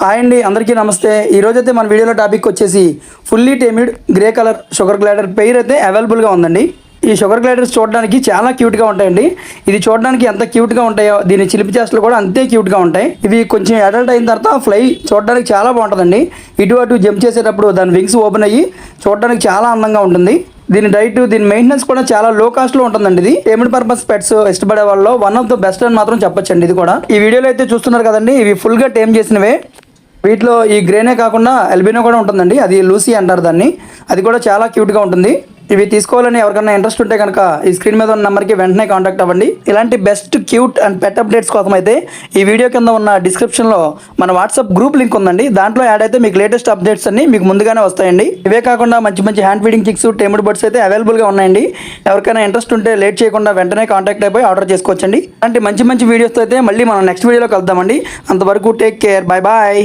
Hi అండి, అందరికీ నమస్తే. ఈరోజైతే మన వీడియోలో టాపిక్ వచ్చేసి fully tamed grey colour sugar glider pair అయితే అవైలబుల్గా ఉందండి. ఈ షుగర్ గ్లైడర్స్ చూడడానికి చాలా క్యూట్గా ఉంటాయండి. ఇది చూడడానికి ఎంత క్యూట్గా ఉంటాయో దీని చిలిపి చేష్టలు కూడా అంతే క్యూట్గా ఉంటాయి. ఇవి కొంచెం అడల్ట్ అయిన తర్వాత ఫ్లై చూడడానికి చాలా బాగుంటుందండి. ఇటు అటు జంప్ చేసేటప్పుడు దాని వింగ్స్ ఓపెన్ అయ్యి చూడడానికి చాలా అందంగా ఉంటుంది. దీని డైట్, దీని మెయింటెనెన్స్ కూడా చాలా లో కాస్ట్లో ఉంటుందండి. ఇది టేమిడ్ పర్పస్ పెట్స్ ఇష్టపడే వాళ్ళలో వన్ ఆఫ్ ద బెస్ట్ అని మాత్రం చెప్పొచ్చండి. ఇది కూడా ఈ వీడియోలో అయితే చూస్తున్నారు కదండి, ఇవి ఫుల్గా టేమ్ చేసినవే. వీటిలో ఈ గ్రేనే కాకుండా ఎల్బినో కూడా ఉంటుందండి, అది లూసీ అంటారు దాన్ని. అది కూడా చాలా క్యూట్గా ఉంటుంది. ఇవి తీసుకోవాలని ఎవరికైనా ఇంట్రెస్ట్ ఉంటే కనుక ఈ స్క్రీన్ మీద ఉన్న నెంబర్కి వెంటనే కాంటాక్ట్ అవ్వండి. ఇలాంటి best cute and pet updates కోసం అయితే ఈ వీడియో కింద ఉన్న డిస్క్రిప్షన్లో మన వాట్సాప్ గ్రూప్ లింక్ ఉందండి. దాంట్లో యాడ్ అయితే మీకు లేటెస్ట్ అప్డేట్స్ అన్ని మీకు ముందుగానే వస్తాయండి. ఇవే కాకుండా మంచి మంచి హ్యాండ్ ఫీడింగ్ చిక్స్, టేమిడ్ బర్డ్స్ అయితే అవైలబుల్గా ఉన్నాయండి. ఎవరికైనా ఇంట్రెస్ట్ ఉంటే లేట్ చేయకుండా వెంటనే కాంటాక్ట్ అయిపోయి ఆర్డర్ చేసుకోవచ్చండి. అలాంటి మంచి మంచి వీడియోస్తో అయితే మళ్ళీ మనం నెక్స్ట్ వీడియోలో కలుద్దామండి. అంతవరకు టేక్ కేర్, బాయ్ బాయ్.